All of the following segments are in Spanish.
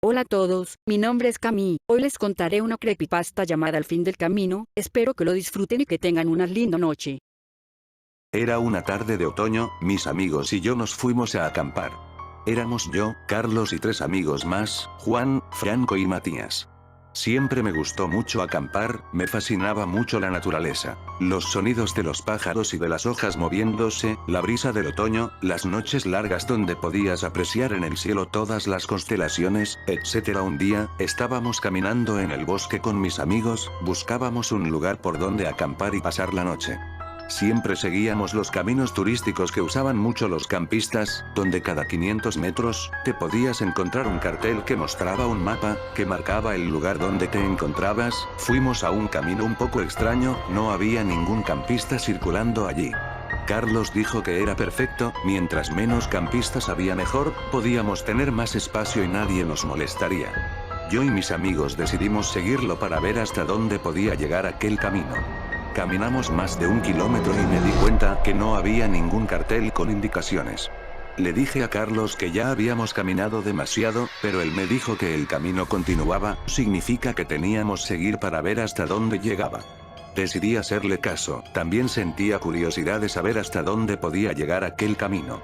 Hola a todos, mi nombre es Cami. Hoy les contaré una creepypasta llamada Al fin del camino. Espero que lo disfruten y que tengan una linda noche. Era una tarde de otoño, mis amigos y yo nos fuimos a acampar. Éramos yo, Carlos y 3 amigos más, Juan, Franco y Matías. Siempre me gustó mucho acampar, me fascinaba mucho la naturaleza. Los sonidos de los pájaros y de las hojas moviéndose, la brisa del otoño, las noches largas donde podías apreciar en el cielo todas las constelaciones, etc. Un día, estábamos caminando en el bosque con mis amigos, buscábamos un lugar por donde acampar y pasar la noche. Siempre seguíamos los caminos turísticos que usaban mucho los campistas, donde cada 500 metros, te podías encontrar un cartel que mostraba un mapa, que marcaba el lugar donde te encontrabas. Fuimos a un camino un poco extraño, no había ningún campista circulando allí. Carlos dijo que era perfecto, mientras menos campistas había mejor, podíamos tener más espacio y nadie nos molestaría. Yo y mis amigos decidimos seguirlo para ver hasta dónde podía llegar aquel camino. Caminamos más de 1 kilómetro y me di cuenta que no había ningún cartel con indicaciones. Le dije a Carlos que ya habíamos caminado demasiado, pero él me dijo que el camino continuaba, significa que teníamos seguir para ver hasta dónde llegaba. Decidí hacerle caso, también sentía curiosidad de saber hasta dónde podía llegar aquel camino.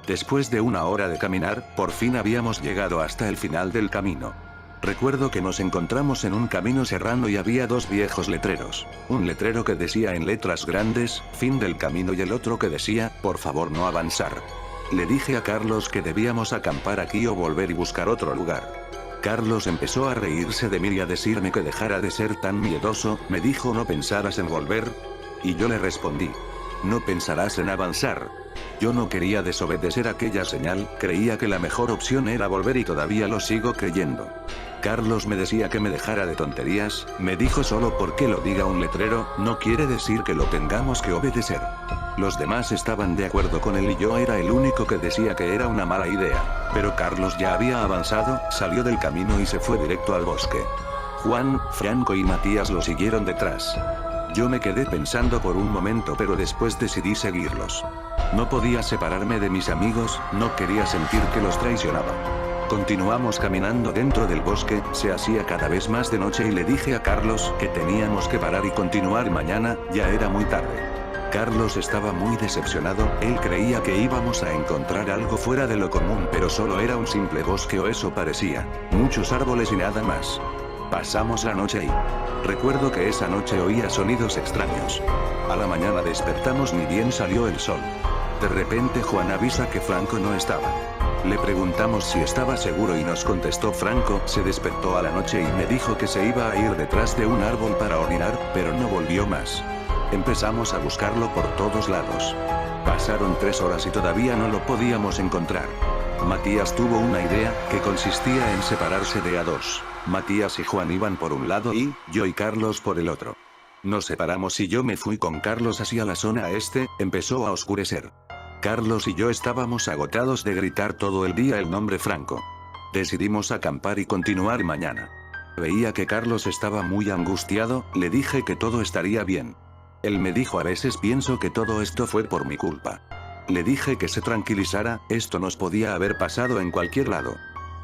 Después de 1 hora de caminar, por fin habíamos llegado hasta el final del camino. Recuerdo que nos encontramos en un camino serrano y había 2 viejos letreros. Un letrero que decía en letras grandes, fin del camino, y el otro que decía, por favor no avanzar. Le dije a Carlos que debíamos acampar aquí o volver y buscar otro lugar. Carlos empezó a reírse de mí y a decirme que dejara de ser tan miedoso, me dijo no pensaras en volver. Y yo le respondí, no pensarás en avanzar. Yo no quería desobedecer aquella señal, creía que la mejor opción era volver y todavía lo sigo creyendo. Carlos me decía que me dejara de tonterías, me dijo solo porque lo diga un letrero, no quiere decir que lo tengamos que obedecer. Los demás estaban de acuerdo con él y yo era el único que decía que era una mala idea. Pero Carlos ya había avanzado, salió del camino y se fue directo al bosque. Juan, Franco y Matías lo siguieron detrás. Yo me quedé pensando por un momento pero después decidí seguirlos. No podía separarme de mis amigos, no quería sentir que los traicionaba. Continuamos caminando dentro del bosque, se hacía cada vez más de noche y le dije a Carlos que teníamos que parar y continuar mañana, ya era muy tarde. Carlos estaba muy decepcionado, él creía que íbamos a encontrar algo fuera de lo común pero solo era un simple bosque o eso parecía, muchos árboles y nada más. Pasamos la noche ahí. Recuerdo que esa noche oía sonidos extraños. A la mañana despertamos ni bien salió el sol. De repente Juan avisa que Franco no estaba. Le preguntamos si estaba seguro y nos contestó Franco, se despertó a la noche y me dijo que se iba a ir detrás de un árbol para orinar, pero no volvió más. Empezamos a buscarlo por todos lados. Pasaron 3 horas y todavía no lo podíamos encontrar. Matías tuvo una idea, que consistía en separarse de a 2. Matías y Juan iban por un lado y yo y Carlos por el otro. Nos separamos y yo me fui con Carlos hacia la zona este, empezó a oscurecer. Carlos y yo estábamos agotados de gritar todo el día el nombre Franco. Decidimos acampar y continuar mañana. Veía que Carlos estaba muy angustiado, le dije que todo estaría bien. Él me dijo a veces pienso que todo esto fue por mi culpa. Le dije que se tranquilizara, esto nos podía haber pasado en cualquier lado.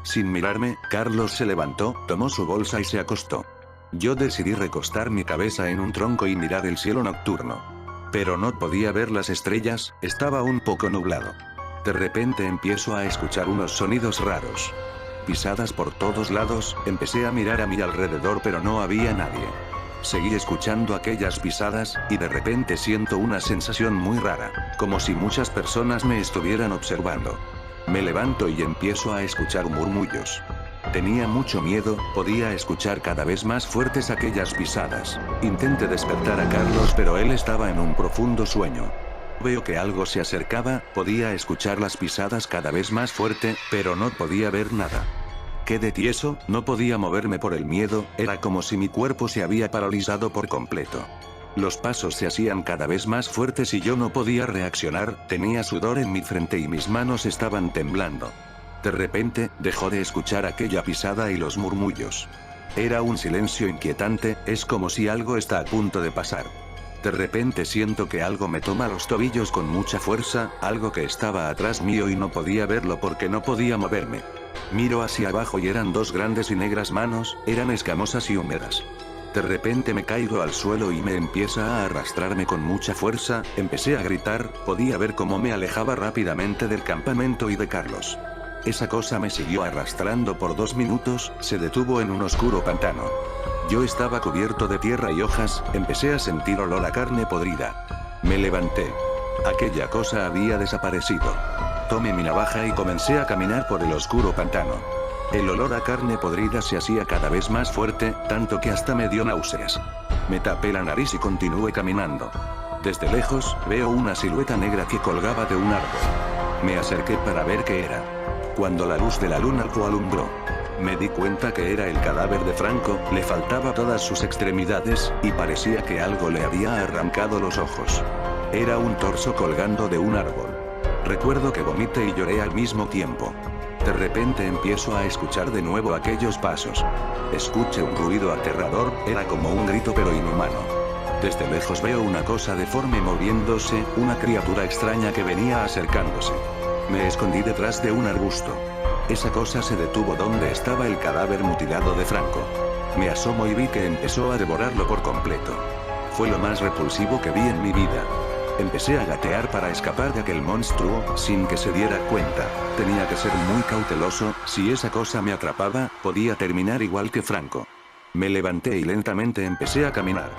Sin mirarme, Carlos se levantó, tomó su bolsa y se acostó. Yo decidí recostar mi cabeza en un tronco y mirar el cielo nocturno. Pero no podía ver las estrellas, estaba un poco nublado. De repente empiezo a escuchar unos sonidos raros. Pisadas por todos lados, empecé a mirar a mi alrededor pero no había nadie. Seguí escuchando aquellas pisadas, y de repente siento una sensación muy rara, como si muchas personas me estuvieran observando. Me levanto y empiezo a escuchar murmullos. Tenía mucho miedo, podía escuchar cada vez más fuertes aquellas pisadas. Intenté despertar a Carlos pero él estaba en un profundo sueño. Veo que algo se acercaba, podía escuchar las pisadas cada vez más fuerte, pero no podía ver nada. Quedé tieso, no podía moverme por el miedo, era como si mi cuerpo se había paralizado por completo. Los pasos se hacían cada vez más fuertes y yo no podía reaccionar, tenía sudor en mi frente y mis manos estaban temblando. De repente, dejó de escuchar aquella pisada y los murmullos. Era un silencio inquietante, es como si algo está a punto de pasar. De repente siento que algo me toma los tobillos con mucha fuerza, algo que estaba atrás mío y no podía verlo porque no podía moverme. Miro hacia abajo y eran dos grandes y negras manos, eran escamosas y húmedas. De repente me caigo al suelo y me empieza a arrastrarme con mucha fuerza, empecé a gritar, podía ver cómo me alejaba rápidamente del campamento y de Carlos. Esa cosa me siguió arrastrando por 2 minutos, se detuvo en un oscuro pantano. Yo estaba cubierto de tierra y hojas, empecé a sentir olor a carne podrida. Me levanté. Aquella cosa había desaparecido. Tomé mi navaja y comencé a caminar por el oscuro pantano. El olor a carne podrida se hacía cada vez más fuerte, tanto que hasta me dio náuseas. Me tapé la nariz y continué caminando. Desde lejos, veo una silueta negra que colgaba de un árbol. Me acerqué para ver qué era. Cuando la luz de la luna lo alumbró, me di cuenta que era el cadáver de Franco, le faltaba todas sus extremidades, y parecía que algo le había arrancado los ojos. Era un torso colgando de un árbol. Recuerdo que vomité y lloré al mismo tiempo. De repente empiezo a escuchar de nuevo aquellos pasos. Escuché un ruido aterrador, era como un grito pero inhumano. Desde lejos veo una cosa deforme moviéndose, una criatura extraña que venía acercándose. Me escondí detrás de un arbusto. Esa cosa se detuvo donde estaba el cadáver mutilado de Franco. Me asomo y vi que empezó a devorarlo por completo. Fue lo más repulsivo que vi en mi vida. Empecé a gatear para escapar de aquel monstruo, sin que se diera cuenta. Tenía que ser muy cauteloso, si esa cosa me atrapaba, podía terminar igual que Franco. Me levanté y lentamente empecé a caminar.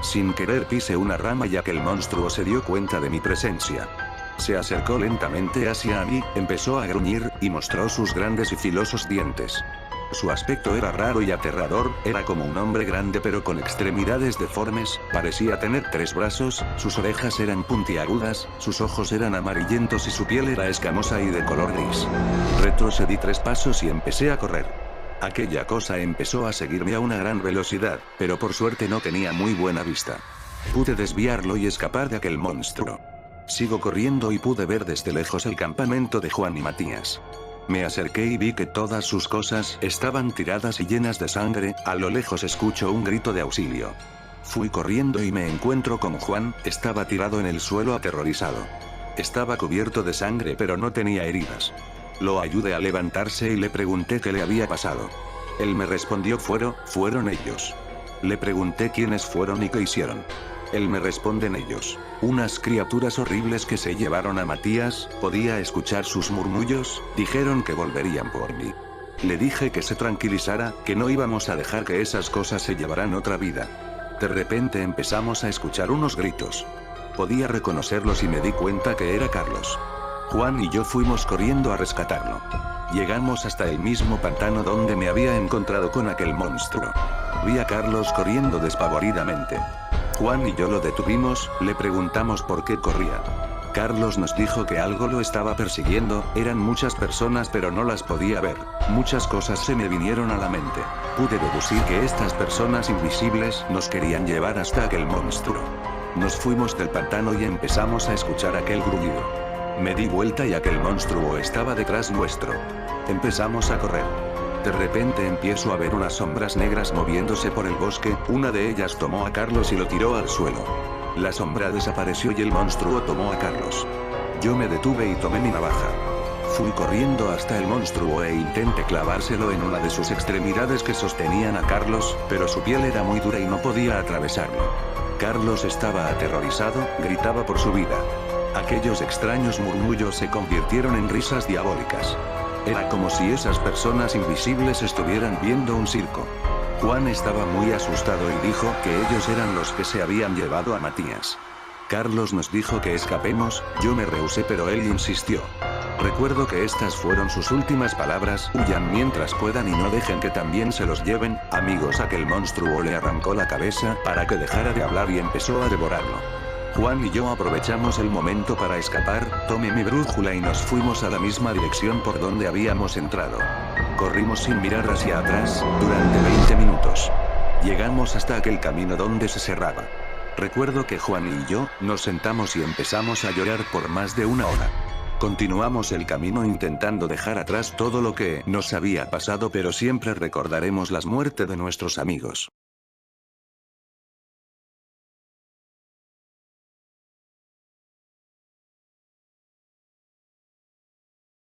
Sin querer pisé una rama y aquel monstruo se dio cuenta de mi presencia. Se acercó lentamente hacia mí, empezó a gruñir, y mostró sus grandes y filosos dientes. Su aspecto era raro y aterrador, era como un hombre grande pero con extremidades deformes, parecía tener 3 brazos, sus orejas eran puntiagudas, sus ojos eran amarillentos y su piel era escamosa y de color gris. Retrocedí 3 pasos y empecé a correr. Aquella cosa empezó a seguirme a una gran velocidad, pero por suerte no tenía muy buena vista. Pude desviarlo y escapar de aquel monstruo. Sigo corriendo y pude ver desde lejos el campamento de Juan y Matías. Me acerqué y vi que todas sus cosas estaban tiradas y llenas de sangre, a lo lejos escucho un grito de auxilio. Fui corriendo y me encuentro con Juan, estaba tirado en el suelo aterrorizado. Estaba cubierto de sangre pero no tenía heridas. Lo ayudé a levantarse y le pregunté qué le había pasado. Él me respondió fueron ellos. Le pregunté quiénes fueron y qué hicieron. Él me responden ellos. Unas criaturas horribles que se llevaron a Matías, podía escuchar sus murmullos, dijeron que volverían por mí. Le dije que se tranquilizara, que no íbamos a dejar que esas cosas se llevaran otra vida. De repente empezamos a escuchar unos gritos. Podía reconocerlos y me di cuenta que era Carlos. Juan y yo fuimos corriendo a rescatarlo. Llegamos hasta el mismo pantano donde me había encontrado con aquel monstruo. Vi a Carlos corriendo despavoridamente. Juan y yo lo detuvimos, le preguntamos por qué corría. Carlos nos dijo que algo lo estaba persiguiendo, eran muchas personas pero no las podía ver. Muchas cosas se me vinieron a la mente. Pude deducir que estas personas invisibles nos querían llevar hasta aquel monstruo. Nos fuimos del pantano y empezamos a escuchar aquel gruñido. Me di vuelta y aquel monstruo estaba detrás nuestro. Empezamos a correr. De repente empiezo a ver unas sombras negras moviéndose por el bosque, una de ellas tomó a Carlos y lo tiró al suelo. La sombra desapareció y el monstruo tomó a Carlos. Yo me detuve y tomé mi navaja. Fui corriendo hasta el monstruo e intenté clavárselo en una de sus extremidades que sostenían a Carlos, pero su piel era muy dura y no podía atravesarlo. Carlos estaba aterrorizado, gritaba por su vida. Aquellos extraños murmullos se convirtieron en risas diabólicas. Era como si esas personas invisibles estuvieran viendo un circo. Juan estaba muy asustado y dijo que ellos eran los que se habían llevado a Matías. Carlos nos dijo que escapemos, yo me rehusé pero él insistió. Recuerdo que estas fueron sus últimas palabras: huyan mientras puedan y no dejen que también se los lleven. Amigos, aquel monstruo le arrancó la cabeza para que dejara de hablar y empezó a devorarlo. Juan y yo aprovechamos el momento para escapar, tomé mi brújula y nos fuimos a la misma dirección por donde habíamos entrado. Corrimos sin mirar hacia atrás, durante 20 minutos. Llegamos hasta aquel camino donde se cerraba. Recuerdo que Juan y yo, nos sentamos y empezamos a llorar por más de 1 hora. Continuamos el camino intentando dejar atrás todo lo que nos había pasado, pero siempre recordaremos la muerte de nuestros amigos.